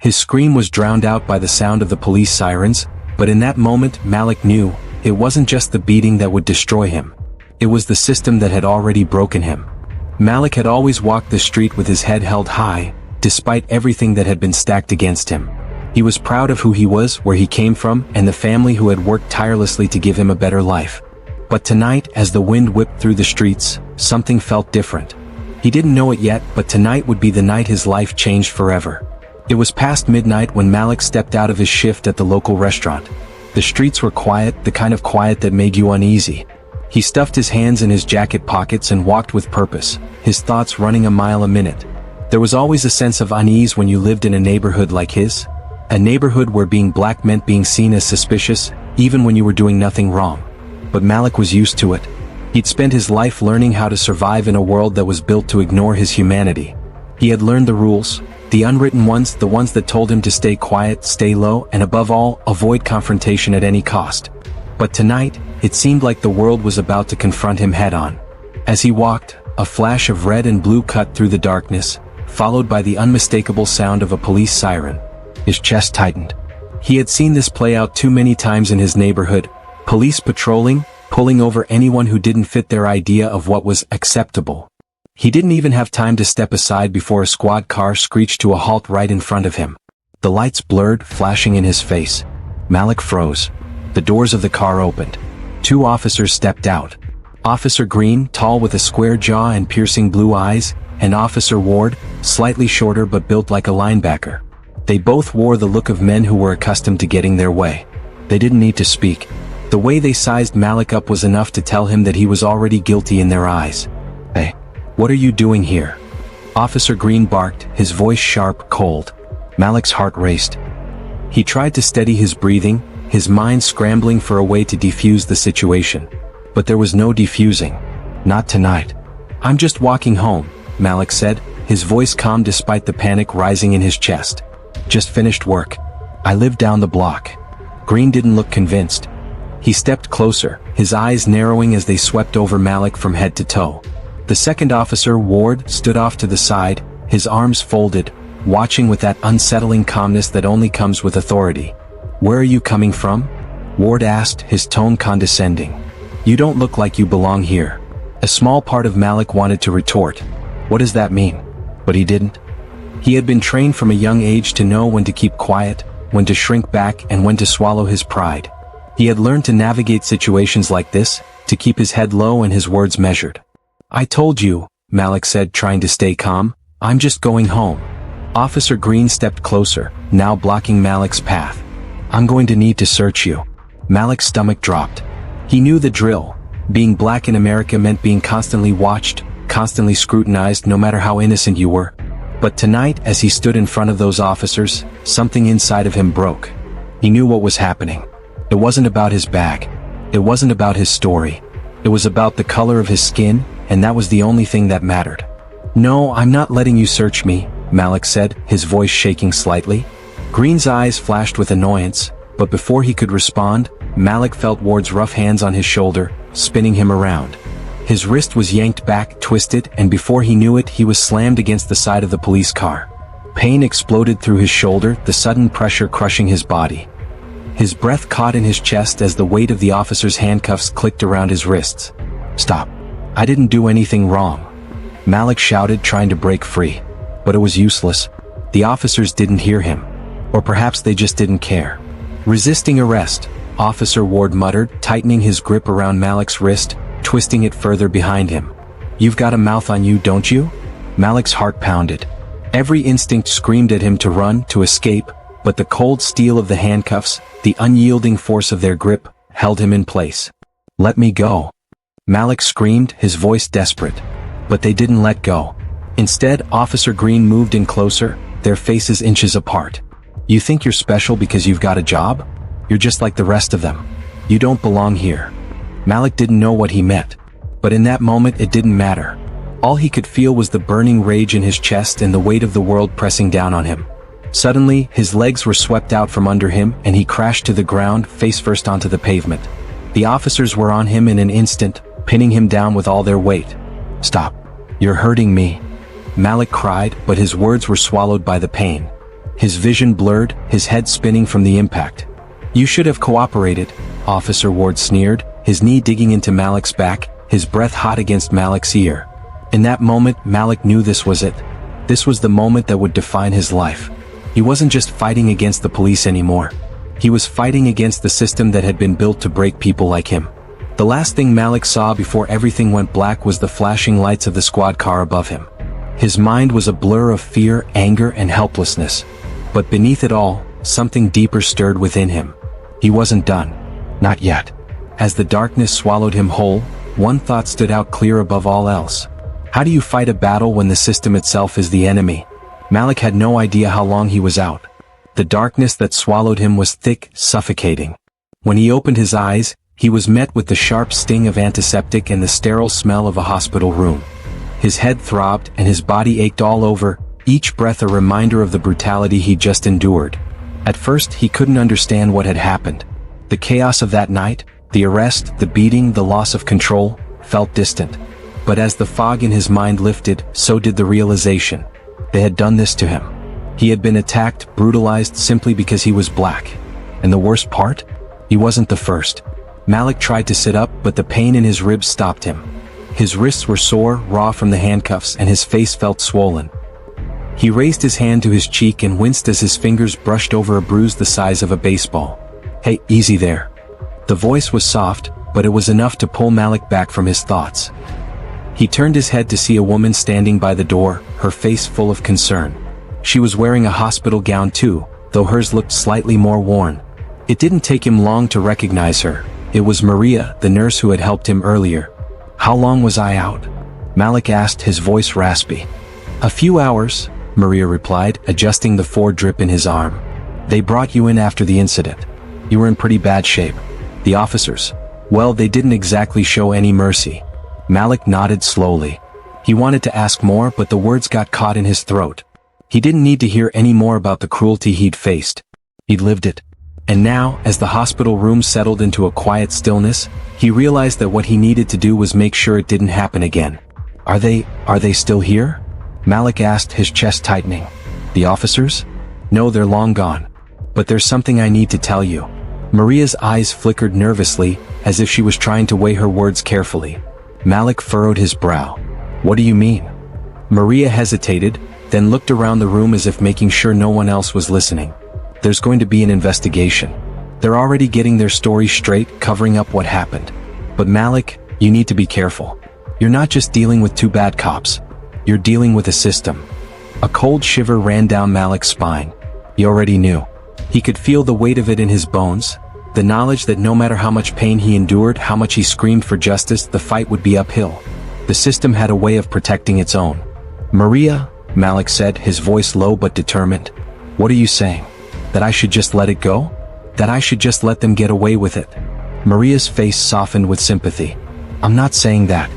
His scream was drowned out by the sound of the police sirens, but in that moment Malik knew, it wasn't just the beating that would destroy him. It was the system that had already broken him. Malik had always walked the street with his head held high, despite everything that had been stacked against him. He was proud of who he was, where he came from, and the family who had worked tirelessly to give him a better life. But tonight, as the wind whipped through the streets, something felt different. He didn't know it yet, but tonight would be the night his life changed forever. It was past midnight when Malik stepped out of his shift at the local restaurant. The streets were quiet, the kind of quiet that made you uneasy. He stuffed his hands in his jacket pockets and walked with purpose, his thoughts running a mile a minute. There was always a sense of unease when you lived in a neighborhood like his. A neighborhood where being black meant being seen as suspicious, even when you were doing nothing wrong. But Malik was used to it. He'd spent his life learning how to survive in a world that was built to ignore his humanity. He had learned the rules, the unwritten ones, the ones that told him to stay quiet, stay low, and above all, avoid confrontation at any cost. But tonight, it seemed like the world was about to confront him head-on. As he walked, a flash of red and blue cut through the darkness, followed by the unmistakable sound of a police siren. His chest tightened. He had seen this play out too many times in his neighborhood, police patrolling, pulling over anyone who didn't fit their idea of what was acceptable. He didn't even have time to step aside before a squad car screeched to a halt right in front of him. The lights blurred, flashing in his face. Malik froze. The doors of the car opened. 2 officers stepped out. Officer Green, tall with a square jaw and piercing blue eyes, and Officer Ward, slightly shorter but built like a linebacker. They both wore the look of men who were accustomed to getting their way. They didn't need to speak. The way they sized Malik up was enough to tell him that he was already guilty in their eyes. "Hey, what are you doing here?" Officer Green barked, his voice sharp, cold. Malik's heart raced. He tried to steady his breathing, his mind scrambling for a way to defuse the situation. But there was no defusing. Not tonight. "I'm just walking home," Malik said, his voice calm despite the panic rising in his chest. "Just finished work. I live down the block." Green didn't look convinced. He stepped closer, his eyes narrowing as they swept over Malik from head to toe. The second officer, Ward, stood off to the side, his arms folded, watching with that unsettling calmness that only comes with authority. "Where are you coming from?" Ward asked, his tone condescending. "You don't look like you belong here." A small part of Malik wanted to retort, "What does that mean?" But he didn't. He had been trained from a young age to know when to keep quiet, when to shrink back, and when to swallow his pride. He had learned to navigate situations like this, to keep his head low and his words measured. "I told you," Malik said, trying to stay calm, "I'm just going home." Officer Green stepped closer, now blocking Malik's path. "I'm going to need to search you." Malik's stomach dropped. He knew the drill. Being black in America meant being constantly watched, constantly scrutinized, no matter how innocent you were. But tonight, as he stood in front of those officers, something inside of him broke. He knew what was happening. It wasn't about his bag. It wasn't about his story. It was about the color of his skin, and that was the only thing that mattered. "No, I'm not letting you search me," Malik said, his voice shaking slightly. Green's eyes flashed with annoyance, but before he could respond, Malik felt Ward's rough hands on his shoulder, spinning him around. His wrist was yanked back, twisted, and before he knew it, he was slammed against the side of the police car. Pain exploded through his shoulder, the sudden pressure crushing his body. His breath caught in his chest as the weight of the officer's handcuffs clicked around his wrists. "Stop. I didn't do anything wrong," Malik shouted, trying to break free. But it was useless. The officers didn't hear him. Or perhaps they just didn't care. "Resisting arrest," Officer Ward muttered, tightening his grip around Malik's wrist, twisting it further behind him. "You've got a mouth on you, don't you?" Malik's heart pounded. Every instinct screamed at him to run, to escape, but the cold steel of the handcuffs, the unyielding force of their grip, held him in place. "Let me go," Malik screamed, his voice desperate. But they didn't let go. Instead, Officer Green moved in closer, their faces inches apart. "You think you're special because you've got a job? You're just like the rest of them. You don't belong here." Malik didn't know what he meant. But in that moment it didn't matter. All he could feel was the burning rage in his chest and the weight of the world pressing down on him. Suddenly, his legs were swept out from under him and he crashed to the ground, face first onto the pavement. The officers were on him in an instant, pinning him down with all their weight. "Stop. You're hurting me," Malik cried, but his words were swallowed by the pain. his vision blurred, his head spinning from the impact. "You should have cooperated," Officer Ward sneered, his knee digging into Malik's back, his breath hot against Malik's ear. In that moment, Malik knew this was it. This was the moment that would define his life. He wasn't just fighting against the police anymore. He was fighting against the system that had been built to break people like him. The last thing Malik saw before everything went black was the flashing lights of the squad car above him. His mind was a blur of fear, anger, and helplessness. But beneath it all, something deeper stirred within him. He wasn't done. Not yet. As the darkness swallowed him whole, one thought stood out clear above all else. How do you fight a battle when the system itself is the enemy? Malik had no idea how long he was out. The darkness that swallowed him was thick, suffocating. When he opened his eyes, he was met with the sharp sting of antiseptic and the sterile smell of a hospital room. His head throbbed and his body ached all over, each breath a reminder of the brutality he'd just endured. At first, he couldn't understand what had happened. The chaos of that night, the arrest, the beating, the loss of control, felt distant. But as the fog in his mind lifted, so did the realization. They had done this to him. He had been attacked, brutalized simply because he was black. And the worst part? He wasn't the first. Malik tried to sit up, but the pain in his ribs stopped him. His wrists were sore, raw from the handcuffs, and his face felt swollen. He raised his hand to his cheek and winced as his fingers brushed over a bruise the size of a baseball. "Hey, easy there." The voice was soft, but it was enough to pull Malik back from his thoughts. He turned his head to see a woman standing by the door, her face full of concern. She was wearing a hospital gown too, though hers looked slightly more worn. It didn't take him long to recognize her. It was Maria, the nurse who had helped him earlier. "How long was I out?" Malik asked, his voice raspy. "A few hours," Maria replied, adjusting the drip in his arm. "They brought you in after the incident. You were in pretty bad shape. The officers, well, they didn't exactly show any mercy." Malik nodded slowly. He wanted to ask more, but the words got caught in his throat. He didn't need to hear any more about the cruelty he'd faced. He'd lived it. And now, as the hospital room settled into a quiet stillness, he realized that what he needed to do was make sure it didn't happen again. Are they still here?" Malik asked, his chest tightening. "The officers? No, they're long gone. But there's something I need to tell you." Maria's eyes flickered nervously, as if she was trying to weigh her words carefully. Malik furrowed his brow. "What do you mean?" Maria hesitated, then looked around the room as if making sure no one else was listening. "There's going to be an investigation. They're already getting their story straight, covering up what happened. But Malik, you need to be careful. You're not just dealing with two bad cops. You're dealing with a system." A cold shiver ran down Malik's spine. He already knew. He could feel the weight of it in his bones, the knowledge that no matter how much pain he endured, how much he screamed for justice, the fight would be uphill. The system had a way of protecting its own. "Maria," Malik said, his voice low but determined. "What are you saying? That I should just let it go? That I should just let them get away with it?" Maria's face softened with sympathy. "I'm not saying that.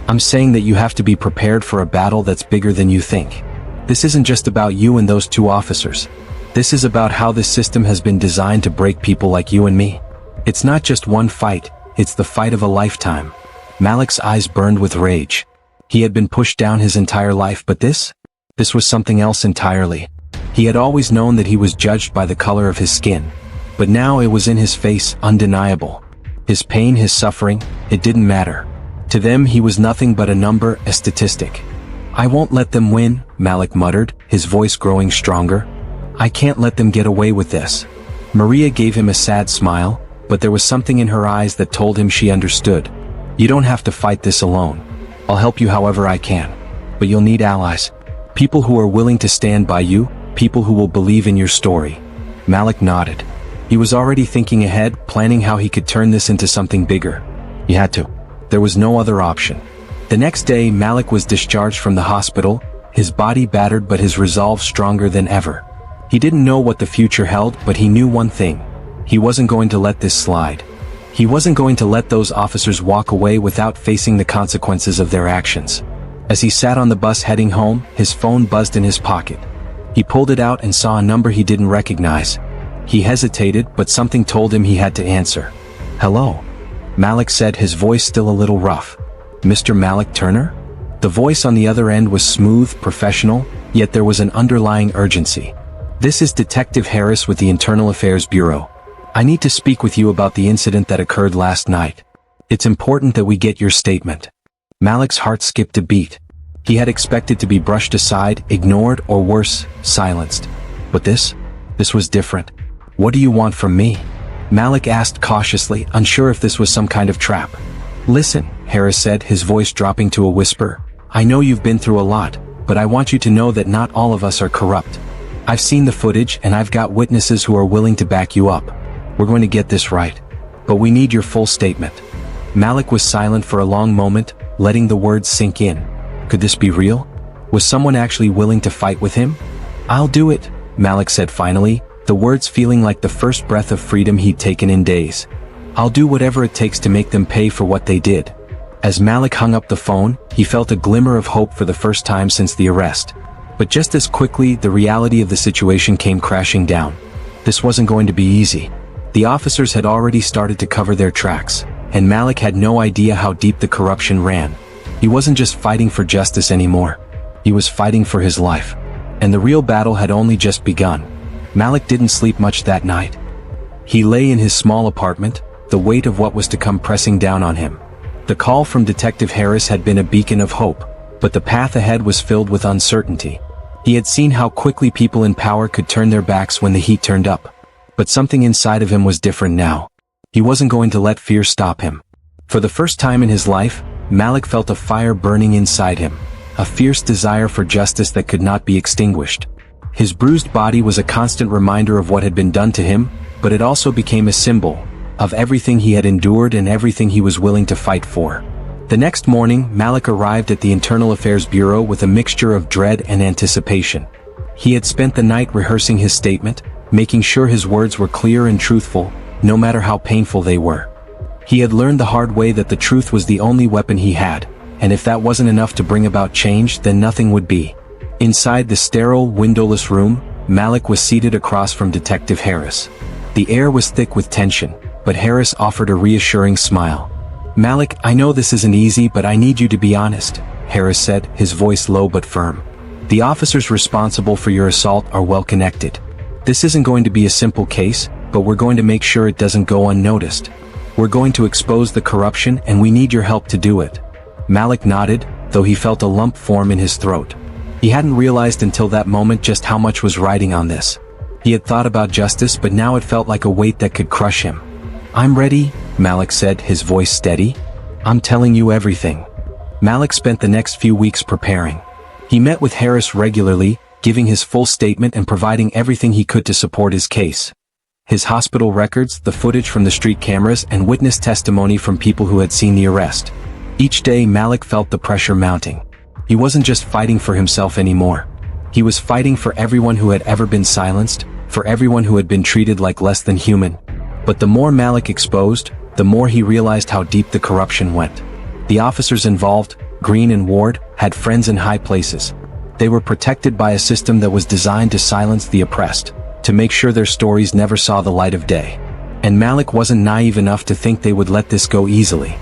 I'm saying that you have to be prepared for a battle that's bigger than you think. This isn't just about you and those two officers. This is about how this system has been designed to break people like you and me. It's not just one fight, it's the fight of a lifetime." Malik's eyes burned with rage. He had been pushed down his entire life, but this was something else entirely. He had always known that he was judged by the color of his skin. But now it was in his face, undeniable. His pain, his suffering, it didn't matter. To them he was nothing but a number, a statistic. "I won't let them win," Malik muttered, his voice growing stronger. "I can't let them get away with this." Maria gave him a sad smile, but there was something in her eyes that told him she understood. "You don't have to fight this alone. I'll help you however I can. But you'll need allies. People who are willing to stand by you, people who will believe in your story." Malik nodded. He was already thinking ahead, planning how he could turn this into something bigger. He had to. There was no other option. The next day, Malik was discharged from the hospital, his body battered but his resolve stronger than ever. He didn't know what the future held, but he knew one thing. He wasn't going to let this slide. He wasn't going to let those officers walk away without facing the consequences of their actions. As he sat on the bus heading home, his phone buzzed in his pocket. He pulled it out and saw a number he didn't recognize. He hesitated, but something told him he had to answer. "Hello," Malik said, his voice still a little rough. "Mr. Malik Turner?" The voice on the other end was smooth, professional, yet there was an underlying urgency. This is Detective Harris with the Internal Affairs Bureau. I need to speak with you about the incident that occurred last night. It's important that we get your statement. Malik's heart skipped a beat. He had expected to be brushed aside, ignored, or worse, silenced. But this was different. What do you want from me? Malik asked cautiously, unsure if this was some kind of trap. Listen, Harris said, his voice dropping to a whisper. I know you've been through a lot, but I want you to know that not all of us are corrupt. I've seen the footage and I've got witnesses who are willing to back you up. We're going to get this right. But we need your full statement. Malik was silent for a long moment, letting the words sink in. Could this be real? Was someone actually willing to fight with him? I'll do it, Malik said finally, the words feeling like the first breath of freedom he'd taken in days. I'll do whatever it takes to make them pay for what they did. As Malik hung up the phone, he felt a glimmer of hope for the first time since the arrest. But just as quickly, the reality of the situation came crashing down. This wasn't going to be easy. The officers had already started to cover their tracks, and Malik had no idea how deep the corruption ran. He wasn't just fighting for justice anymore. He was fighting for his life. And the real battle had only just begun. Malik didn't sleep much that night. He lay in his small apartment, the weight of what was to come pressing down on him. The call from Detective Harris had been a beacon of hope, but the path ahead was filled with uncertainty. He had seen how quickly people in power could turn their backs when the heat turned up. But something inside of him was different now. He wasn't going to let fear stop him. For the first time in his life, Malik felt a fire burning inside him, a fierce desire for justice that could not be extinguished. His bruised body was a constant reminder of what had been done to him, but it also became a symbol of everything he had endured and everything he was willing to fight for. The next morning, Malik arrived at the Internal Affairs Bureau with a mixture of dread and anticipation. He had spent the night rehearsing his statement, making sure his words were clear and truthful, no matter how painful they were. He had learned the hard way that the truth was the only weapon he had, and if that wasn't enough to bring about change, then nothing would be. Inside the sterile, windowless room, Malik was seated across from Detective Harris. The air was thick with tension, but Harris offered a reassuring smile. Malik, I know this isn't easy, but I need you to be honest, Harris said, his voice low but firm. The officers responsible for your assault are well connected. This isn't going to be a simple case, but we're going to make sure it doesn't go unnoticed. We're going to expose the corruption and we need your help to do it. Malik nodded, though he felt a lump form in his throat. He hadn't realized until that moment just how much was riding on this. He had thought about justice, but now it felt like a weight that could crush him. I'm ready, Malik said, his voice steady. I'm telling you everything. Malik spent the next few weeks preparing. He met with Harris regularly, giving his full statement and providing everything he could to support his case. His hospital records, the footage from the street cameras, and witness testimony from people who had seen the arrest. Each day, Malik felt the pressure mounting. He wasn't just fighting for himself anymore. He was fighting for everyone who had ever been silenced, for everyone who had been treated like less than human. But the more Malik exposed, the more he realized how deep the corruption went. The officers involved, Green and Ward, had friends in high places. They were protected by a system that was designed to silence the oppressed, to make sure their stories never saw the light of day. And Malik wasn't naive enough to think they would let this go easily.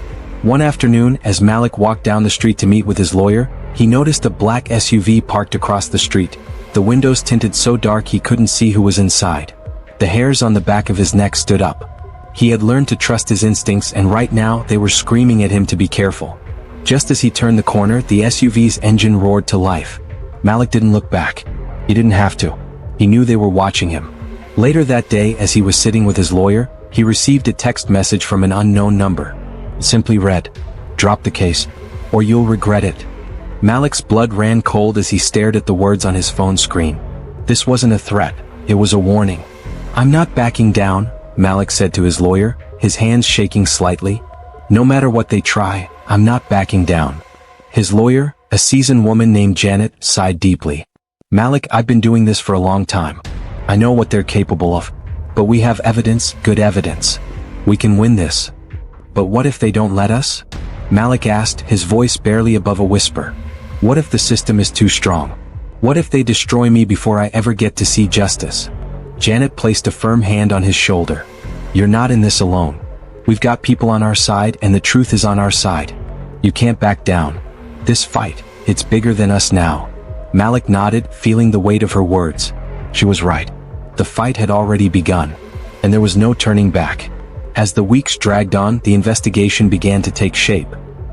One afternoon, as Malik walked down the street to meet with his lawyer, he noticed a black SUV parked across the street, the windows tinted so dark he couldn't see who was inside. The hairs on the back of his neck stood up. He had learned to trust his instincts, and right now they were screaming at him to be careful. Just as he turned the corner, the SUV's engine roared to life. Malik didn't look back. He didn't have to. He knew they were watching him. Later that day, as he was sitting with his lawyer, he received a text message from an unknown number. It simply read, "Drop the case, or you'll regret it." Malik's blood ran cold as he stared at the words on his phone screen. This wasn't a threat, it was a warning. "I'm not backing down," Malik said to his lawyer, his hands shaking slightly. "No matter what they try, I'm not backing down." His lawyer, a seasoned woman named Janet, sighed deeply. "Malik, I've been doing this for a long time. I know what they're capable of. But we have evidence, good evidence. We can win this." "But what if they don't let us?" Malik asked, his voice barely above a whisper. "What if the system is too strong? What if they destroy me before I ever get to see justice?" Janet placed a firm hand on his shoulder. "You're not in this alone. We've got people on our side, and the truth is on our side. You can't back down. This fight, it's bigger than us now." Malik nodded, feeling the weight of her words. She was right. The fight had already begun, and there was no turning back. As the weeks dragged on, the investigation began to take shape.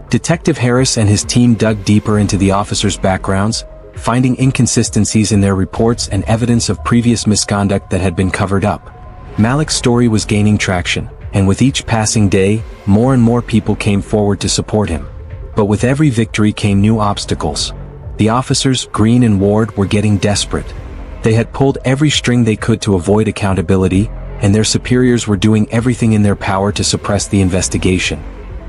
Detective Harris and his team dug deeper into the officers' backgrounds, finding inconsistencies in their reports and evidence of previous misconduct that had been covered up. Malik's story was gaining traction, and with each passing day, more and more people came forward to support him. But with every victory came new obstacles. The officers, Green and Ward, were getting desperate. They had pulled every string they could to avoid accountability, and their superiors were doing everything in their power to suppress the investigation.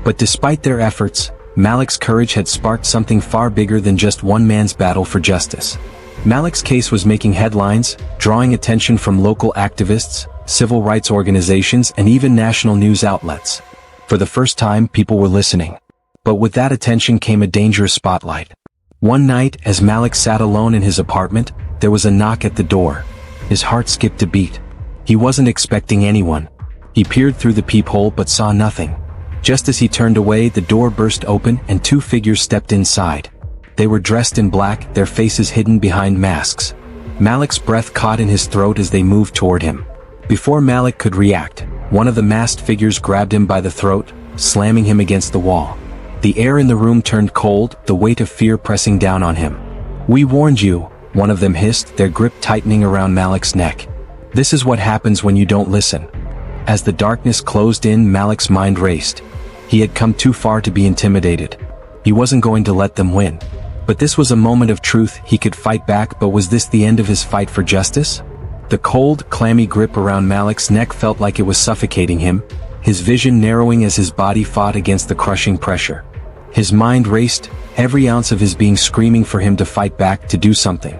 But despite their efforts, Malik's courage had sparked something far bigger than just one man's battle for justice. Malik's case was making headlines, drawing attention from local activists, civil rights organizations, and even national news outlets. For the first time, people were listening. But with that attention came a dangerous spotlight. One night, as Malik sat alone in his apartment, there was a knock at the door. His heart skipped a beat. He wasn't expecting anyone. He peered through the peephole but saw nothing. Just as he turned away, the door burst open and two figures stepped inside. They were dressed in black, their faces hidden behind masks. Malik's breath caught in his throat as they moved toward him. Before Malik could react, one of the masked figures grabbed him by the throat, slamming him against the wall. The air in the room turned cold, the weight of fear pressing down on him. "We warned you," one of them hissed, their grip tightening around Malik's neck. "This is what happens when you don't listen." As the darkness closed in, Malik's mind raced. He had come too far to be intimidated. He wasn't going to let them win. But this was a moment of truth. He could fight back, but was this the end of his fight for justice? The cold, clammy grip around Malik's neck felt like it was suffocating him, his vision narrowing as his body fought against the crushing pressure. His mind raced, every ounce of his being screaming for him to fight back, to do something.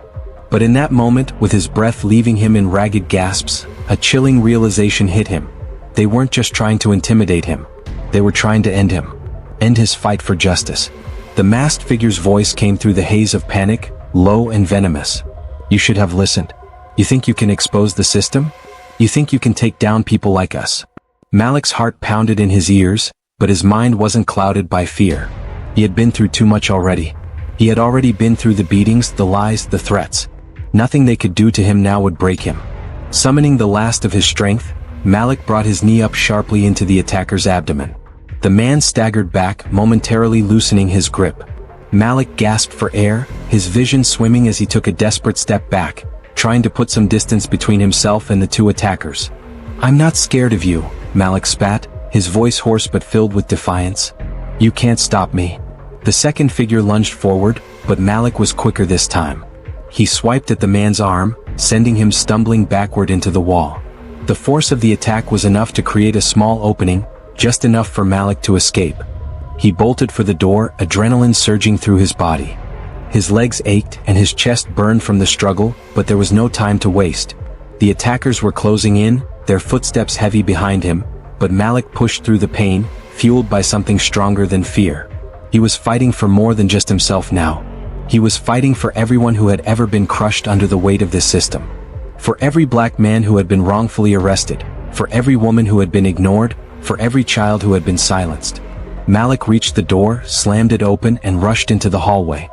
But in that moment, with his breath leaving him in ragged gasps, a chilling realization hit him. They weren't just trying to intimidate him. They were trying to end him. End his fight for justice. The masked figure's voice came through the haze of panic, low and venomous. "You should have listened. You think you can expose the system? You think you can take down people like us?" Malik's heart pounded in his ears, but his mind wasn't clouded by fear. He had been through too much already. He had already been through the beatings, the lies, the threats. Nothing they could do to him now would break him. Summoning the last of his strength, Malik brought his knee up sharply into the attacker's abdomen. The man staggered back, momentarily loosening his grip. Malik gasped for air, his vision swimming as he took a desperate step back, trying to put some distance between himself and the two attackers. "I'm not scared of you," Malik spat, his voice hoarse but filled with defiance. "You can't stop me." The second figure lunged forward, but Malik was quicker this time. He swiped at the man's arm, sending him stumbling backward into the wall. The force of the attack was enough to create a small opening, just enough for Malik to escape. He bolted for the door, adrenaline surging through his body. His legs ached and his chest burned from the struggle, but there was no time to waste. The attackers were closing in, their footsteps heavy behind him, but Malik pushed through the pain, fueled by something stronger than fear. He was fighting for more than just himself now. He was fighting for everyone who had ever been crushed under the weight of this system. For every black man who had been wrongfully arrested, for every woman who had been ignored, for every child who had been silenced. Malik reached the door, slammed it open, and rushed into the hallway.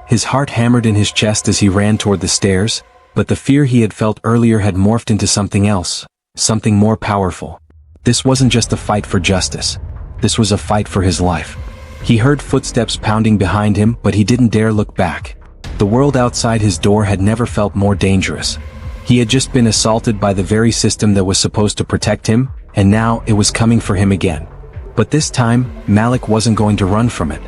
His heart hammered in his chest as he ran toward the stairs, but the fear he had felt earlier had morphed into something else, something more powerful. This wasn't just a fight for justice. This was a fight for his life. He heard footsteps pounding behind him, but he didn't dare look back. The world outside his door had never felt more dangerous. He had just been assaulted by the very system that was supposed to protect him, and now it was coming for him again. But this time, Malik wasn't going to run from it.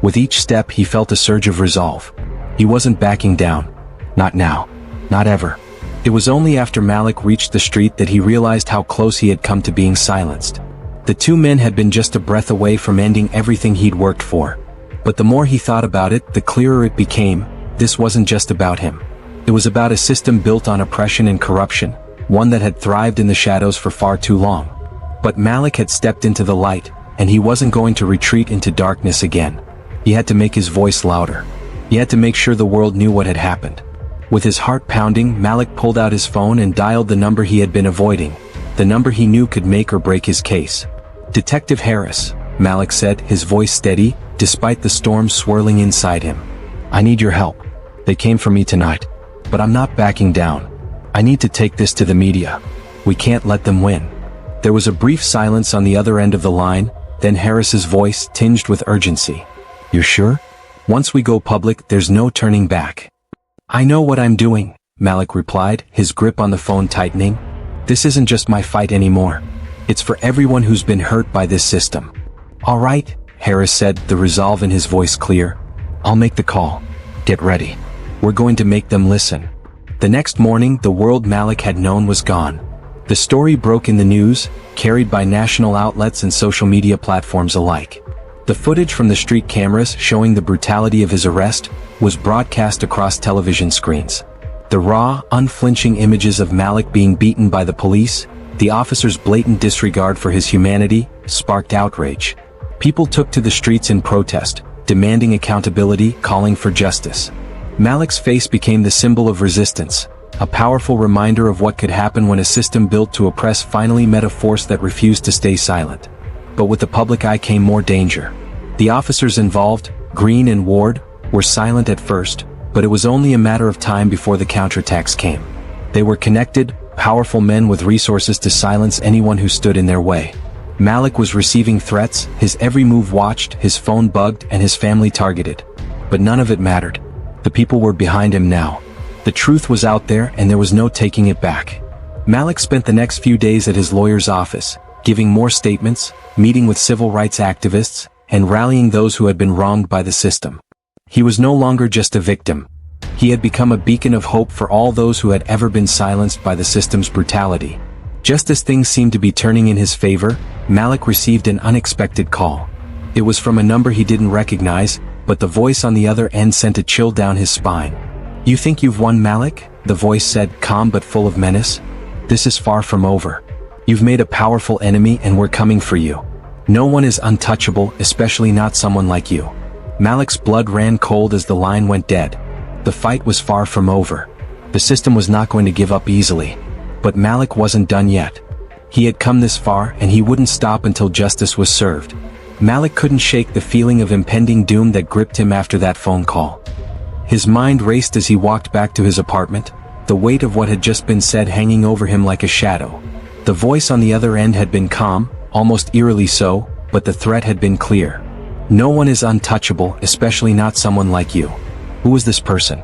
With each step he felt a surge of resolve. He wasn't backing down. Not now. Not ever. It was only after Malik reached the street that he realized how close he had come to being silenced. The two men had been just a breath away from ending everything he'd worked for. But the more he thought about it, the clearer it became. This wasn't just about him. It was about a system built on oppression and corruption, one that had thrived in the shadows for far too long. But Malik had stepped into the light, and he wasn't going to retreat into darkness again. He had to make his voice louder. He had to make sure the world knew what had happened. With his heart pounding, Malik pulled out his phone and dialed the number he had been avoiding, the number he knew could make or break his case. "Detective Harris," Malik said, his voice steady, despite the storm swirling inside him. "I need your help. They came for me tonight. But I'm not backing down. I need to take this to the media. We can't let them win." There was a brief silence on the other end of the line, then Harris's voice tinged with urgency. "You're sure? Once we go public, there's no turning back." "I know what I'm doing," Malik replied, his grip on the phone tightening. "This isn't just my fight anymore. It's for everyone who's been hurt by this system." "All right," Harris said, the resolve in his voice clear. "I'll make the call. Get ready. We're going to make them listen." The next morning, the world Malik had known was gone. The story broke in the news, carried by national outlets and social media platforms alike. The footage from the street cameras showing the brutality of his arrest was broadcast across television screens. The raw, unflinching images of Malik being beaten by the police, the officer's blatant disregard for his humanity, sparked outrage. People took to the streets in protest, demanding accountability, calling for justice. Malik's face became the symbol of resistance, a powerful reminder of what could happen when a system built to oppress finally met a force that refused to stay silent. But with the public eye came more danger. The officers involved, Green and Ward, were silent at first, but it was only a matter of time before the counterattacks came. They were connected, powerful men with resources to silence anyone who stood in their way. Malik was receiving threats, his every move watched, his phone bugged, and his family targeted. But none of it mattered. The people were behind him now. The truth was out there, and there was no taking it back. Malik spent the next few days at his lawyer's office, giving more statements, meeting with civil rights activists, and rallying those who had been wronged by the system. He was no longer just a victim. He had become a beacon of hope for all those who had ever been silenced by the system's brutality. Just as things seemed to be turning in his favor, Malik received an unexpected call. It was from a number he didn't recognize, but the voice on the other end sent a chill down his spine. "You think you've won, Malik?" the voice said, calm but full of menace. "This is far from over. You've made a powerful enemy and we're coming for you. No one is untouchable, especially not someone like you." Malik's blood ran cold as the line went dead. The fight was far from over. The system was not going to give up easily. But Malik wasn't done yet. He had come this far and he wouldn't stop until justice was served. Malik couldn't shake the feeling of impending doom that gripped him after that phone call. His mind raced as he walked back to his apartment, the weight of what had just been said hanging over him like a shadow. The voice on the other end had been calm, almost eerily so, but the threat had been clear. "No one is untouchable, especially not someone like you." Who was this person?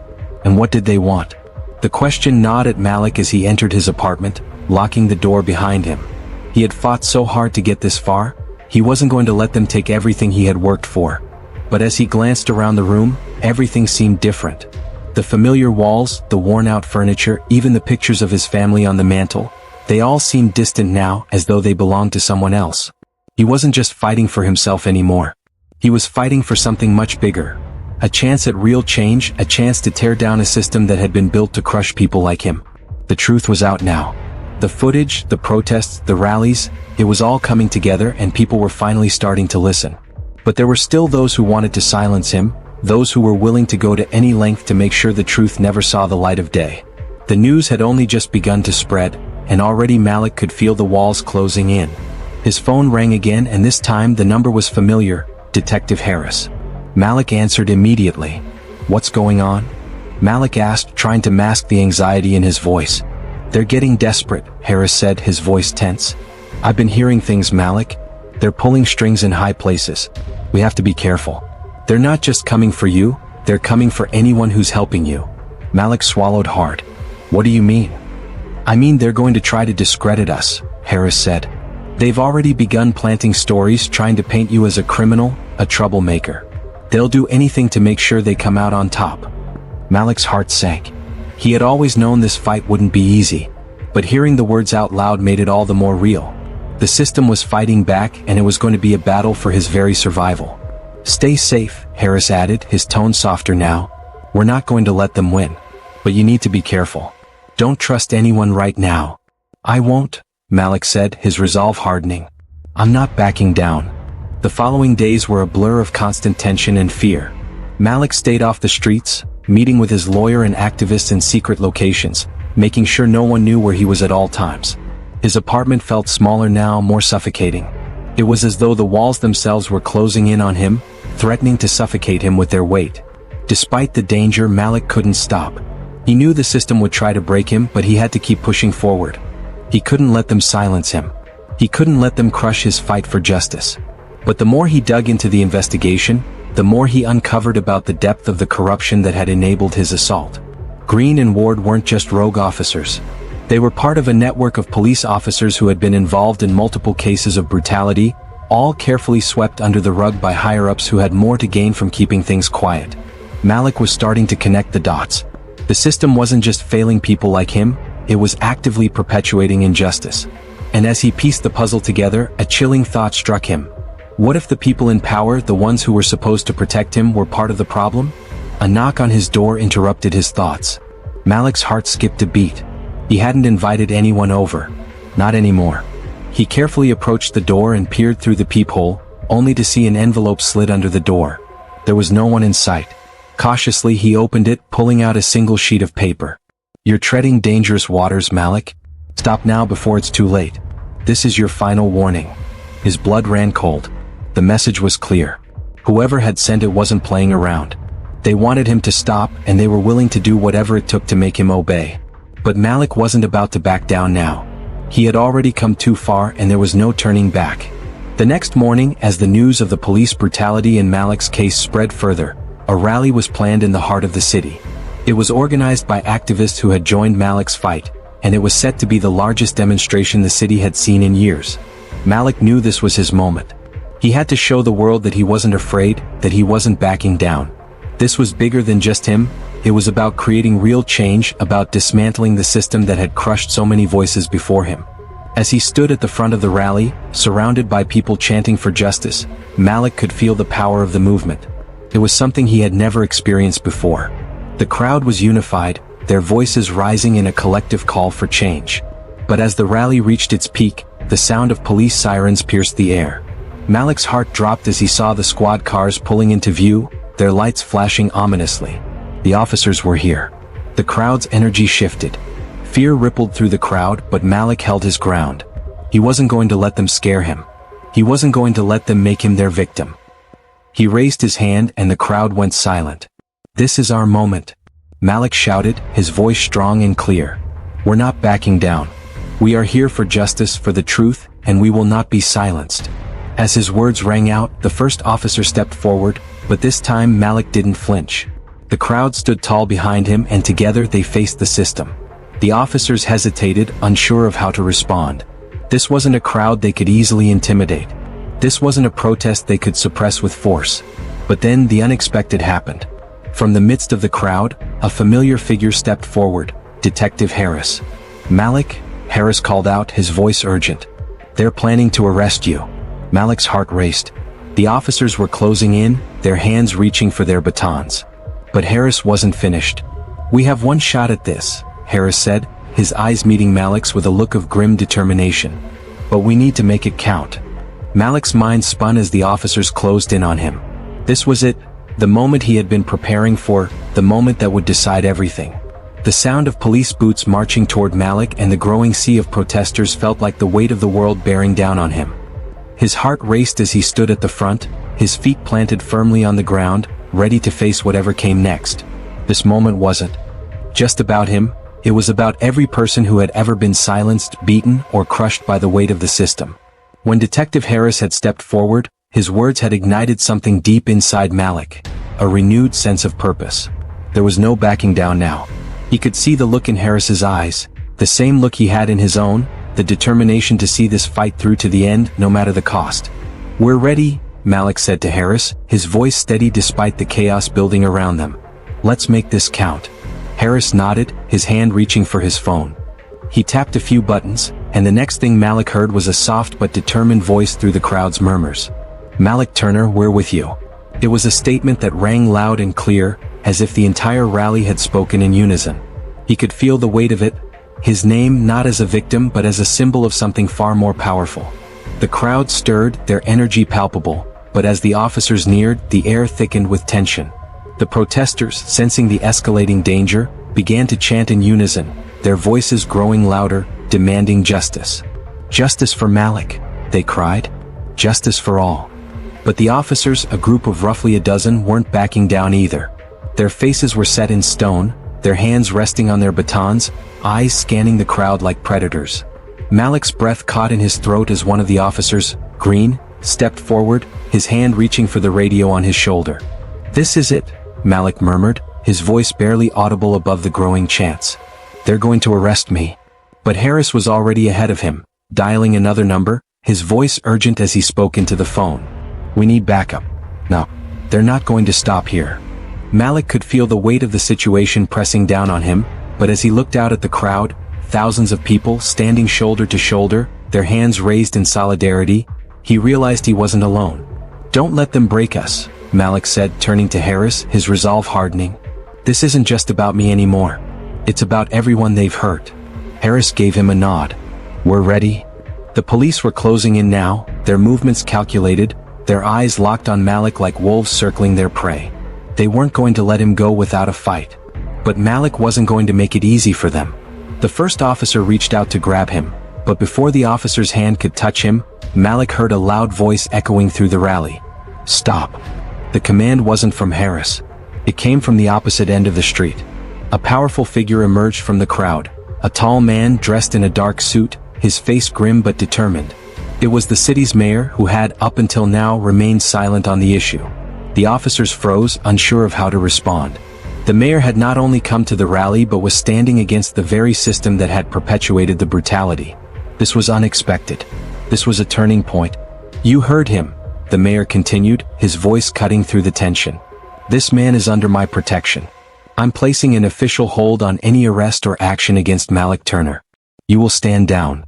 And what did they want? The question gnawed at Malik as he entered his apartment, locking the door behind him. He had fought so hard to get this far, he wasn't going to let them take everything he had worked for. But as he glanced around the room, everything seemed different. The familiar walls, the worn-out furniture, even the pictures of his family on the mantel, they all seemed distant now, as though they belonged to someone else. He wasn't just fighting for himself anymore. He was fighting for something much bigger. A chance at real change, a chance to tear down a system that had been built to crush people like him. The truth was out now. The footage, the protests, the rallies, it was all coming together and people were finally starting to listen. But there were still those who wanted to silence him, those who were willing to go to any length to make sure the truth never saw the light of day. The news had only just begun to spread, and already Malik could feel the walls closing in. His phone rang again, and this time the number was familiar, Detective Harris. Malik answered immediately. "What's going on?" Malik asked, trying to mask the anxiety in his voice. "They're getting desperate," Harris said, his voice tense. "I've been hearing things, Malik. They're pulling strings in high places. We have to be careful. They're not just coming for you, they're coming for anyone who's helping you." Malik swallowed hard. "What do you mean?" "I mean they're going to try to discredit us," Harris said. "They've already begun planting stories trying to paint you as a criminal, a troublemaker. They'll do anything to make sure they come out on top." Malik's heart sank. He had always known this fight wouldn't be easy, but hearing the words out loud made it all the more real. The system was fighting back and it was going to be a battle for his very survival. "Stay safe," Harris added, his tone softer now. "We're not going to let them win. But you need to be careful. Don't trust anyone right now." "I won't," Malik said, his resolve hardening. "I'm not backing down." The following days were a blur of constant tension and fear. Malik stayed off the streets, meeting with his lawyer and activists in secret locations, making sure no one knew where he was at all times. His apartment felt smaller now, more suffocating. It was as though the walls themselves were closing in on him, threatening to suffocate him with their weight. Despite the danger, Malik couldn't stop. He knew the system would try to break him, but he had to keep pushing forward. He couldn't let them silence him. He couldn't let them crush his fight for justice. But the more he dug into the investigation, the more he uncovered about the depth of the corruption that had enabled his assault. Green and Ward weren't just rogue officers. They were part of a network of police officers who had been involved in multiple cases of brutality, all carefully swept under the rug by higher-ups who had more to gain from keeping things quiet. Malik was starting to connect the dots. The system wasn't just failing people like him, it was actively perpetuating injustice. And as he pieced the puzzle together, a chilling thought struck him. What if the people in power, the ones who were supposed to protect him, were part of the problem? A knock on his door interrupted his thoughts. Malik's heart skipped a beat. He hadn't invited anyone over. Not anymore. He carefully approached the door and peered through the peephole, only to see an envelope slid under the door. There was no one in sight. Cautiously he opened it, pulling out a single sheet of paper. "You're treading dangerous waters, Malik. Stop now before it's too late. This is your final warning." His blood ran cold. The message was clear. Whoever had sent it wasn't playing around. They wanted him to stop, and they were willing to do whatever it took to make him obey. But Malik wasn't about to back down now. He had already come too far, and there was no turning back. The next morning, as the news of the police brutality in Malik's case spread further, a rally was planned in the heart of the city. It was organized by activists who had joined Malik's fight, and it was set to be the largest demonstration the city had seen in years. Malik knew this was his moment. He had to show the world that he wasn't afraid, that he wasn't backing down. This was bigger than just him. It was about creating real change, about dismantling the system that had crushed so many voices before him. As he stood at the front of the rally, surrounded by people chanting for justice, Malik could feel the power of the movement. It was something he had never experienced before. The crowd was unified, their voices rising in a collective call for change. But as the rally reached its peak, the sound of police sirens pierced the air. Malik's heart dropped as he saw the squad cars pulling into view, their lights flashing ominously. The officers were here. The crowd's energy shifted. Fear rippled through the crowd, but Malik held his ground. He wasn't going to let them scare him. He wasn't going to let them make him their victim. He raised his hand and the crowd went silent. "This is our moment," Malik shouted, his voice strong and clear. "We're not backing down. We are here for justice, for the truth, and we will not be silenced." As his words rang out, the first officer stepped forward, but this time Malik didn't flinch. The crowd stood tall behind him, and together they faced the system. The officers hesitated, unsure of how to respond. This wasn't a crowd they could easily intimidate. This wasn't a protest they could suppress with force. But then the unexpected happened. From the midst of the crowd, a familiar figure stepped forward, Detective Harris. "Malik," Harris called out, his voice urgent. "They're planning to arrest you." Malik's heart raced. The officers were closing in, their hands reaching for their batons. But Harris wasn't finished. "We have one shot at this," Harris said, his eyes meeting Malik's with a look of grim determination. "But we need to make it count." Malik's mind spun as the officers closed in on him. This was it, the moment he had been preparing for, the moment that would decide everything. The sound of police boots marching toward Malik and the growing sea of protesters felt like the weight of the world bearing down on him. His heart raced as he stood at the front, his feet planted firmly on the ground, ready to face whatever came next. This moment wasn't just about him, it was about every person who had ever been silenced, beaten, or crushed by the weight of the system. When Detective Harris had stepped forward, his words had ignited something deep inside Malik, a renewed sense of purpose. There was no backing down now. He could see the look in Harris's eyes, the same look he had in his own, the determination to see this fight through to the end, no matter the cost. "We're ready," Malik said to Harris, his voice steady despite the chaos building around them. "Let's make this count." Harris nodded, his hand reaching for his phone. He tapped a few buttons, and the next thing Malik heard was a soft but determined voice through the crowd's murmurs. "Malik Turner, we're with you." It was a statement that rang loud and clear, as if the entire rally had spoken in unison. He could feel the weight of it, his name not as a victim but as a symbol of something far more powerful. The crowd stirred, their energy palpable, but as the officers neared, the air thickened with tension. The protesters, sensing the escalating danger, began to chant in unison, their voices growing louder, demanding justice. "Justice for Malik," they cried. "Justice for all." But the officers, a group of roughly a dozen, weren't backing down either. Their faces were set in stone, their hands resting on their batons, eyes scanning the crowd like predators. Malik's breath caught in his throat as one of the officers, Green, stepped forward, his hand reaching for the radio on his shoulder. "This is it," Malik murmured, his voice barely audible above the growing chants. "They're going to arrest me." But Harris was already ahead of him, dialing another number, his voice urgent as he spoke into the phone. "We need backup. No, they're not going to stop here." Malik could feel the weight of the situation pressing down on him, but as he looked out at the crowd, thousands of people standing shoulder to shoulder, their hands raised in solidarity, he realized he wasn't alone. "Don't let them break us," Malik said, turning to Harris, his resolve hardening. "This isn't just about me anymore. It's about everyone they've hurt." Harris gave him a nod. "We're ready." The police were closing in now, their movements calculated, their eyes locked on Malik like wolves circling their prey. They weren't going to let him go without a fight. But Malik wasn't going to make it easy for them. The first officer reached out to grab him, but before the officer's hand could touch him, Malik heard a loud voice echoing through the rally. "Stop." The command wasn't from Harris. It came from the opposite end of the street. A powerful figure emerged from the crowd, a tall man dressed in a dark suit, his face grim but determined. It was the city's mayor who had, up until now, remained silent on the issue. The officers froze, unsure of how to respond. The mayor had not only come to the rally but was standing against the very system that had perpetuated the brutality. This was unexpected. This was a turning point. "You heard him," the mayor continued, his voice cutting through the tension. "This man is under my protection. I'm placing an official hold on any arrest or action against Malik Turner. You will stand down."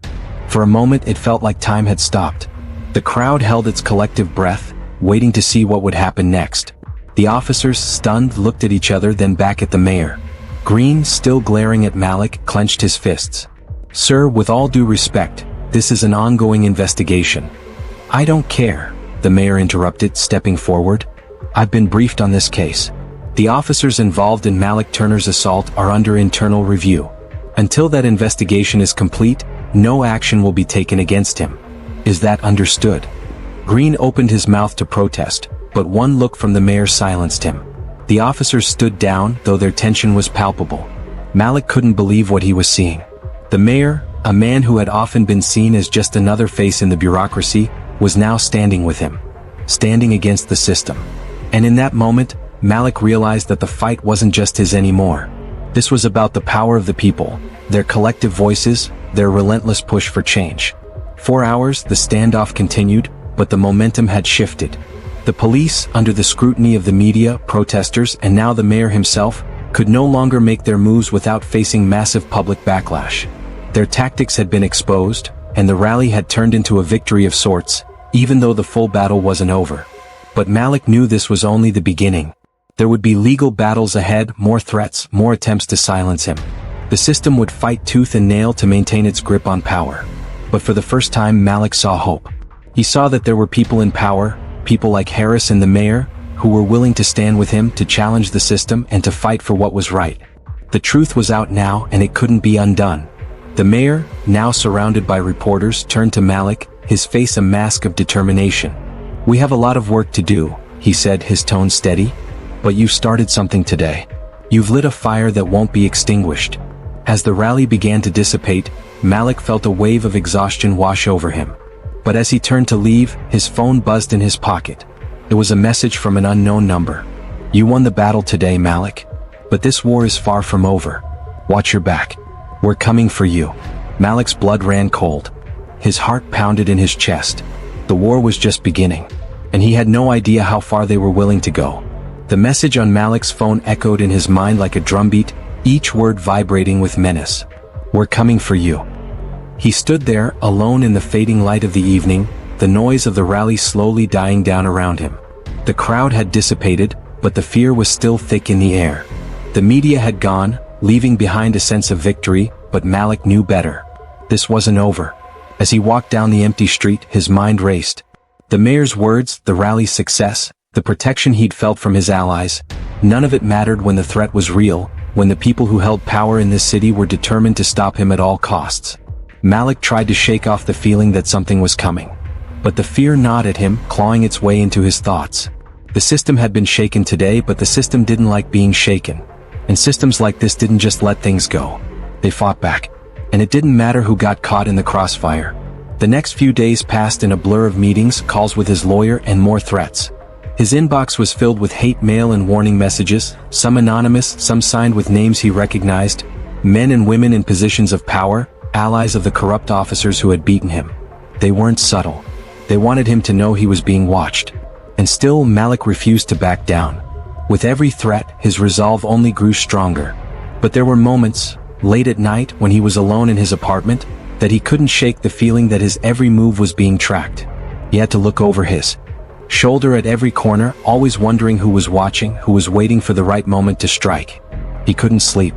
For a moment it felt like time had stopped. The crowd held its collective breath, waiting to see what would happen next. The officers, stunned, looked at each other, then back at the mayor. Green, still glaring at Malik, clenched his fists. "Sir, with all due respect, this is an ongoing investigation." "I don't care," the mayor interrupted, stepping forward. "I've been briefed on this case. The officers involved in Malik Turner's assault are under internal review. Until that investigation is complete, no action will be taken against him. Is that understood?" Green opened his mouth to protest, but one look from the mayor silenced him. The officers stood down, though their tension was palpable. Malik couldn't believe what he was seeing. The mayor, a man who had often been seen as just another face in the bureaucracy, was now standing with him. Standing against the system. And in that moment, Malik realized that the fight wasn't just his anymore. This was about the power of the people, their collective voices, their relentless push for change. 4 hours, the standoff continued, but the momentum had shifted. The police, under the scrutiny of the media, protesters, and now the mayor himself, could no longer make their moves without facing massive public backlash. Their tactics had been exposed, and the rally had turned into a victory of sorts, even though the full battle wasn't over. But Malik knew this was only the beginning. There would be legal battles ahead, more threats, more attempts to silence him. The system would fight tooth and nail to maintain its grip on power. But for the first time Malik saw hope. He saw that there were people in power, people like Harris and the mayor, who were willing to stand with him, to challenge the system, and to fight for what was right. The truth was out now, and it couldn't be undone. The mayor, now surrounded by reporters, turned to Malik, his face a mask of determination. "We have a lot of work to do," he said, his tone steady. "But you've started something today. You've lit a fire that won't be extinguished." As the rally began to dissipate, Malik felt a wave of exhaustion wash over him. But as he turned to leave, his phone buzzed in his pocket. It was a message from an unknown number. "You won the battle today, Malik. But this war is far from over. Watch your back. We're coming for you." Malik's blood ran cold. His heart pounded in his chest. The war was just beginning. And he had no idea how far they were willing to go. The message on Malik's phone echoed in his mind like a drumbeat, each word vibrating with menace. "We're coming for you." He stood there, alone in the fading light of the evening, the noise of the rally slowly dying down around him. The crowd had dissipated, but the fear was still thick in the air. The media had gone, leaving behind a sense of victory, but Malik knew better. This wasn't over. As he walked down the empty street, his mind raced. The mayor's words, the rally's success, the protection he'd felt from his allies, none of it mattered when the threat was real, when the people who held power in this city were determined to stop him at all costs. Malik tried to shake off the feeling that something was coming. But the fear gnawed at him, clawing its way into his thoughts. The system had been shaken today, but the system didn't like being shaken. And systems like this didn't just let things go. They fought back. And it didn't matter who got caught in the crossfire. The next few days passed in a blur of meetings, calls with his lawyer, and more threats. His inbox was filled with hate mail and warning messages, some anonymous, some signed with names he recognized, men and women in positions of power, allies of the corrupt officers who had beaten him. They weren't subtle. They wanted him to know he was being watched. And still, Malik refused to back down. With every threat, his resolve only grew stronger. But there were moments, late at night when he was alone in his apartment, that he couldn't shake the feeling that his every move was being tracked. He had to look over his shoulder at every corner, always wondering who was watching, who was waiting for the right moment to strike. He couldn't sleep.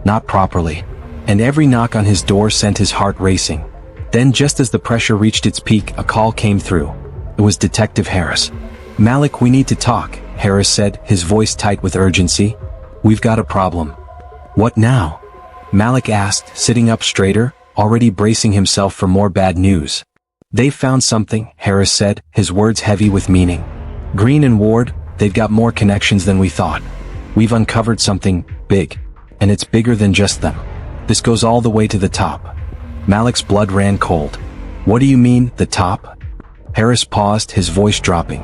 Not properly. And every knock on his door sent his heart racing. Then, just as the pressure reached its peak, a call came through. It was Detective Harris. "Malik, we need to talk," Harris said, his voice tight with urgency. "We've got a problem." "What now?" Malik asked, sitting up straighter, already bracing himself for more bad news. "They've found something," Harris said, his words heavy with meaning. "Green and Ward, they've got more connections than we thought. We've uncovered something big. And it's bigger than just them. This goes all the way to the top." Malik's blood ran cold. "What do you mean, the top?" Harris paused, his voice dropping.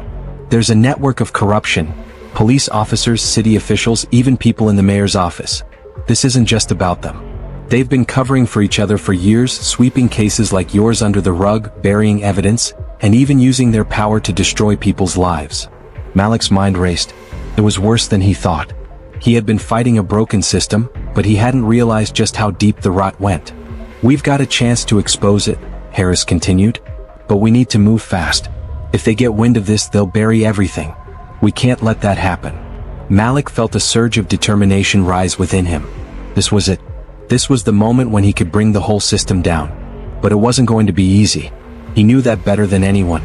"There's a network of corruption. Police officers, city officials, even people in the mayor's office. This isn't just about them. They've been covering for each other for years, sweeping cases like yours under the rug, burying evidence, and even using their power to destroy people's lives." Malik's mind raced. It was worse than he thought. He had been fighting a broken system, but he hadn't realized just how deep the rot went. "We've got a chance to expose it," Harris continued. "But we need to move fast. If they get wind of this, they'll bury everything. We can't let that happen." Malik felt a surge of determination rise within him. This was it. This was the moment when he could bring the whole system down. But it wasn't going to be easy. He knew that better than anyone.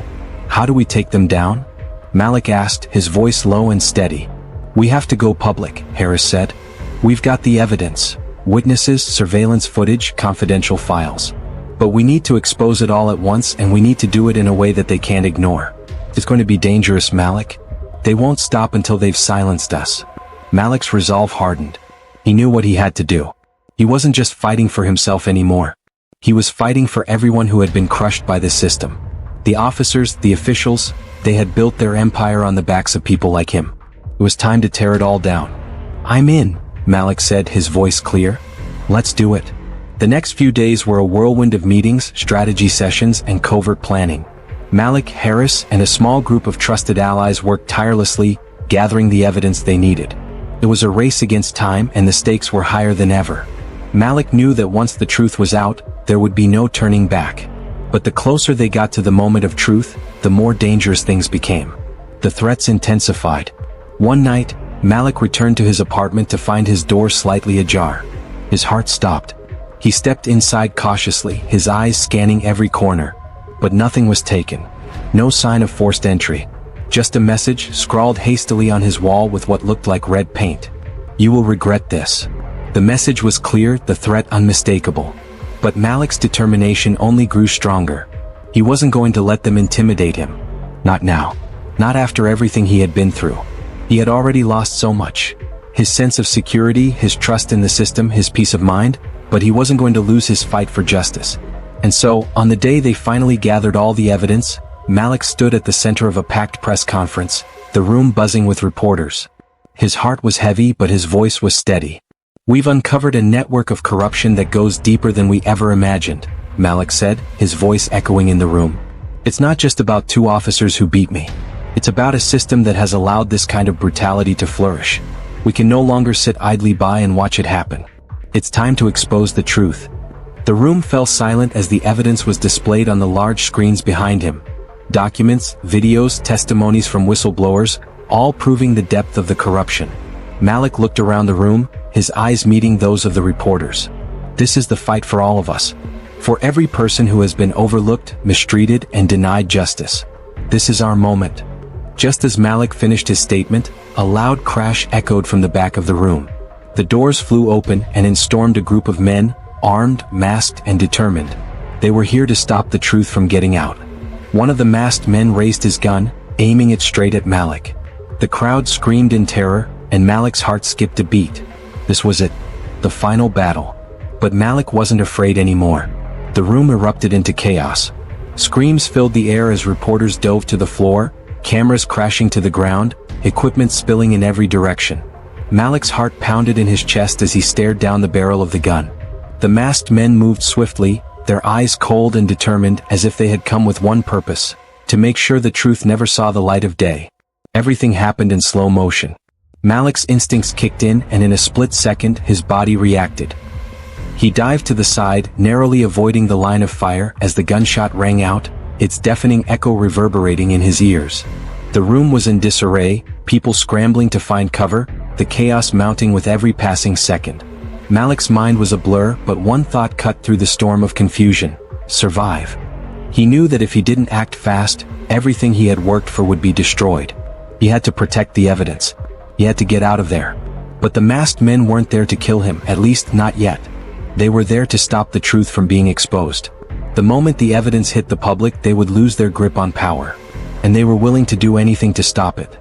"How do we take them down?" Malik asked, his voice low and steady. "We have to go public," Harris said. "We've got the evidence. Witnesses, surveillance footage, confidential files. But we need to expose it all at once, and we need to do it in a way that they can't ignore. It's going to be dangerous, Malik. They won't stop until they've silenced us." Malik's resolve hardened. He knew what he had to do. He wasn't just fighting for himself anymore. He was fighting for everyone who had been crushed by this system. The officers, the officials, they had built their empire on the backs of people like him. It was time to tear it all down. "I'm in," Malik said, his voice clear. "Let's do it." The next few days were a whirlwind of meetings, strategy sessions, and covert planning. Malik, Harris, and a small group of trusted allies worked tirelessly, gathering the evidence they needed. It was a race against time, and the stakes were higher than ever. Malik knew that once the truth was out, there would be no turning back. But the closer they got to the moment of truth, the more dangerous things became. The threats intensified. One night, Malik returned to his apartment to find his door slightly ajar. His heart stopped. He stepped inside cautiously, his eyes scanning every corner. But nothing was taken. No sign of forced entry. Just a message, scrawled hastily on his wall with what looked like red paint. "You will regret this." The message was clear, the threat unmistakable. But Malik's determination only grew stronger. He wasn't going to let them intimidate him. Not now. Not after everything he had been through. He had already lost so much. His sense of security, his trust in the system, his peace of mind, but he wasn't going to lose his fight for justice. And so, on the day they finally gathered all the evidence, Malik stood at the center of a packed press conference, the room buzzing with reporters. His heart was heavy, but his voice was steady. "We've uncovered a network of corruption that goes deeper than we ever imagined," Malik said, his voice echoing in the room. "It's not just about two officers who beat me. It's about a system that has allowed this kind of brutality to flourish. We can no longer sit idly by and watch it happen. It's time to expose the truth." The room fell silent as the evidence was displayed on the large screens behind him. Documents, videos, testimonies from whistleblowers, all proving the depth of the corruption. Malik looked around the room, his eyes meeting those of the reporters. "This is the fight for all of us. For every person who has been overlooked, mistreated, and denied justice. This is our moment." Just as Malik finished his statement, a loud crash echoed from the back of the room. The doors flew open, and in stormed a group of men, armed, masked, and determined. They were here to stop the truth from getting out. One of the masked men raised his gun, aiming it straight at Malik. The crowd screamed in terror, and Malik's heart skipped a beat. This was it. The final battle. But Malik wasn't afraid anymore. The room erupted into chaos. Screams filled the air as reporters dove to the floor, cameras crashing to the ground, equipment spilling in every direction. Malik's heart pounded in his chest as he stared down the barrel of the gun. The masked men moved swiftly, their eyes cold and determined as if they had come with one purpose: to make sure the truth never saw the light of day. Everything happened in slow motion. Malik's instincts kicked in, and in a split second his body reacted. He dived to the side, narrowly avoiding the line of fire as the gunshot rang out, its deafening echo reverberating in his ears. The room was in disarray, people scrambling to find cover, the chaos mounting with every passing second. Malik's mind was a blur, but one thought cut through the storm of confusion: survive. He knew that if he didn't act fast, everything he had worked for would be destroyed. He had to protect the evidence. He had to get out of there. But the masked men weren't there to kill him, at least not yet. They were there to stop the truth from being exposed. The moment the evidence hit the public, they would lose their grip on power. And they were willing to do anything to stop it.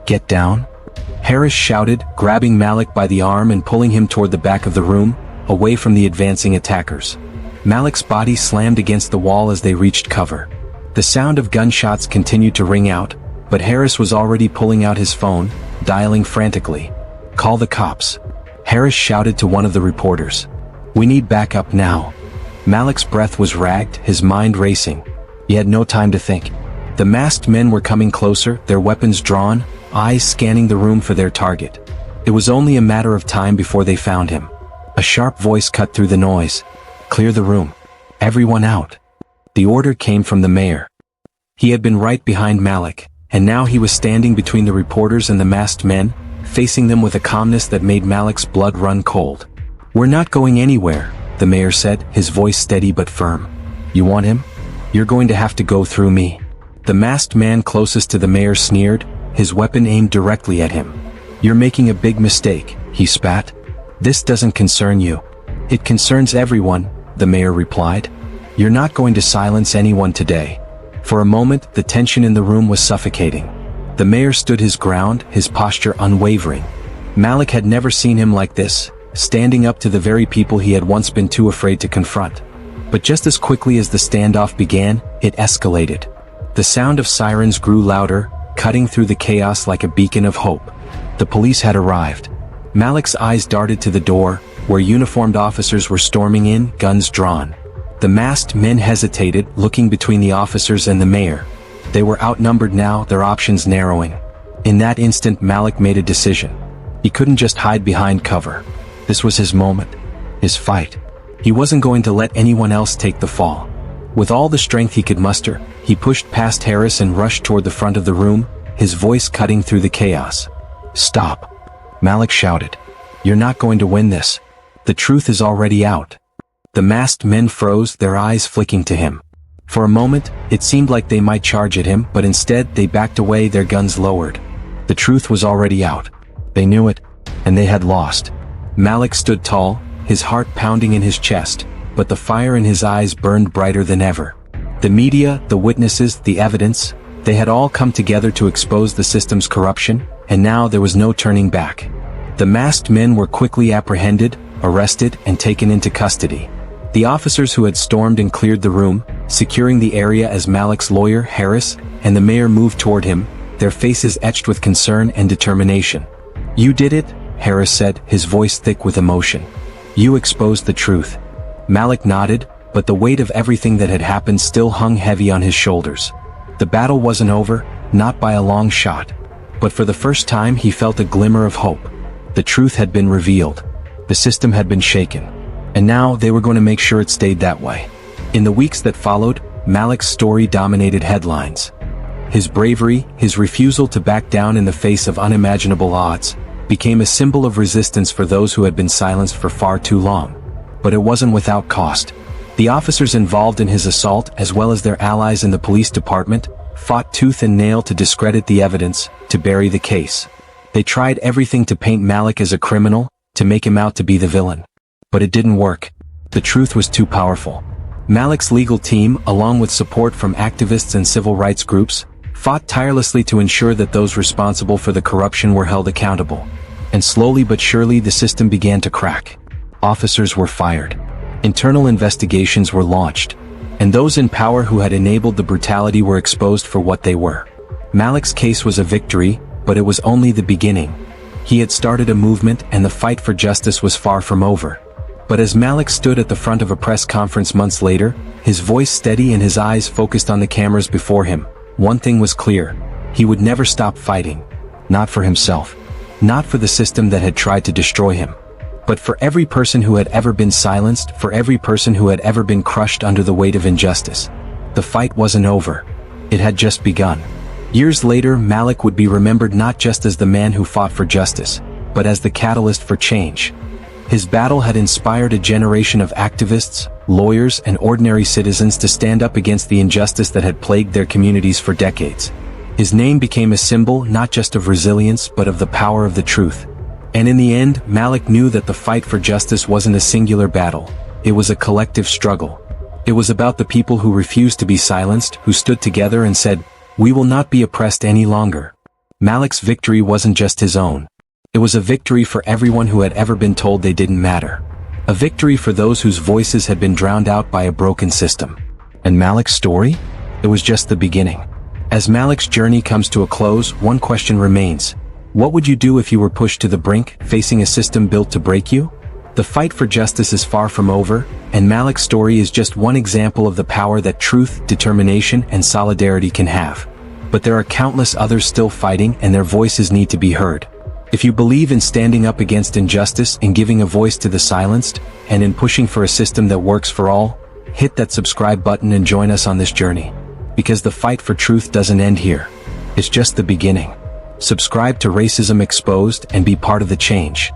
"Get down?" Harris shouted, grabbing Malik by the arm and pulling him toward the back of the room, away from the advancing attackers. Malik's body slammed against the wall as they reached cover. The sound of gunshots continued to ring out, but Harris was already pulling out his phone, dialing frantically. "Call the cops," Harris shouted to one of the reporters. "We need backup now." Malik's breath was ragged, his mind racing. He had no time to think. The masked men were coming closer, their weapons drawn, eyes scanning the room for their target. It was only a matter of time before they found him. A sharp voice cut through the noise. "Clear the room. Everyone out." The order came from the mayor. He had been right behind Malik, and now he was standing between the reporters and the masked men, facing them with a calmness that made Malik's blood run cold. "We're not going anywhere," the mayor said, his voice steady but firm. "You want him? You're going to have to go through me." The masked man closest to the mayor sneered, his weapon aimed directly at him. "You're making a big mistake," he spat. "This doesn't concern you." "It concerns everyone," the mayor replied. "You're not going to silence anyone today." For a moment, the tension in the room was suffocating. The mayor stood his ground, his posture unwavering. Malik had never seen him like this, standing up to the very people he had once been too afraid to confront. But just as quickly as the standoff began, it escalated. The sound of sirens grew louder, cutting through the chaos like a beacon of hope. The police had arrived. Malik's eyes darted to the door, where uniformed officers were storming in, guns drawn. The masked men hesitated, looking between the officers and the mayor. They were outnumbered now, their options narrowing. In that instant, Malik made a decision. He couldn't just hide behind cover. This was his moment. His fight. He wasn't going to let anyone else take the fall. With all the strength he could muster, he pushed past Harris and rushed toward the front of the room, his voice cutting through the chaos. "Stop," Malik shouted. "You're not going to win this. The truth is already out." The masked men froze, their eyes flicking to him. For a moment, it seemed like they might charge at him, but instead they backed away, their guns lowered. The truth was already out. They knew it, and they had lost. Malik stood tall, his heart pounding in his chest, but the fire in his eyes burned brighter than ever. The media, the witnesses, the evidence, they had all come together to expose the system's corruption, and now there was no turning back. The masked men were quickly apprehended, arrested, and taken into custody. The officers who had stormed and cleared the room, securing the area as Malik's lawyer, Harris, and the mayor moved toward him, their faces etched with concern and determination. "You did it," Harris said, his voice thick with emotion. "You exposed the truth." Malik nodded, but the weight of everything that had happened still hung heavy on his shoulders. The battle wasn't over, not by a long shot. But for the first time he felt a glimmer of hope. The truth had been revealed. The system had been shaken. And now they were going to make sure it stayed that way. In the weeks that followed, Malik's story dominated headlines. His bravery, his refusal to back down in the face of unimaginable odds, became a symbol of resistance for those who had been silenced for far too long. But it wasn't without cost. The officers involved in his assault, as well as their allies in the police department, fought tooth and nail to discredit the evidence, to bury the case. They tried everything to paint Malik as a criminal, to make him out to be the villain. But it didn't work. The truth was too powerful. Malik's legal team, along with support from activists and civil rights groups, fought tirelessly to ensure that those responsible for the corruption were held accountable. And slowly but surely the system began to crack. Officers were fired. Internal investigations were launched. And those in power who had enabled the brutality were exposed for what they were. Malik's case was a victory, but it was only the beginning. He had started a movement and the fight for justice was far from over. But as Malik stood at the front of a press conference months later, his voice steady and his eyes focused on the cameras before him, one thing was clear. He would never stop fighting. Not for himself. Not for the system that had tried to destroy him. But for every person who had ever been silenced, for every person who had ever been crushed under the weight of injustice. The fight wasn't over. It had just begun. Years later, Malik would be remembered not just as the man who fought for justice, but as the catalyst for change. His battle had inspired a generation of activists, lawyers, and ordinary citizens to stand up against the injustice that had plagued their communities for decades. His name became a symbol not just of resilience but of the power of the truth. And in the end, Malik knew that the fight for justice wasn't a singular battle. It was a collective struggle. It was about the people who refused to be silenced, who stood together and said, "We will not be oppressed any longer." Malik's victory wasn't just his own. It was a victory for everyone who had ever been told they didn't matter. A victory for those whose voices had been drowned out by a broken system. And Malik's story? It was just the beginning. As Malik's journey comes to a close, one question remains. What would you do if you were pushed to the brink, facing a system built to break you? The fight for justice is far from over, and Malik's story is just one example of the power that truth, determination, and solidarity can have. But there are countless others still fighting, and their voices need to be heard. If you believe in standing up against injustice, in giving a voice to the silenced, and in pushing for a system that works for all, hit that subscribe button and join us on this journey. Because the fight for truth doesn't end here. It's just the beginning. Subscribe to Racism Exposed and be part of the change.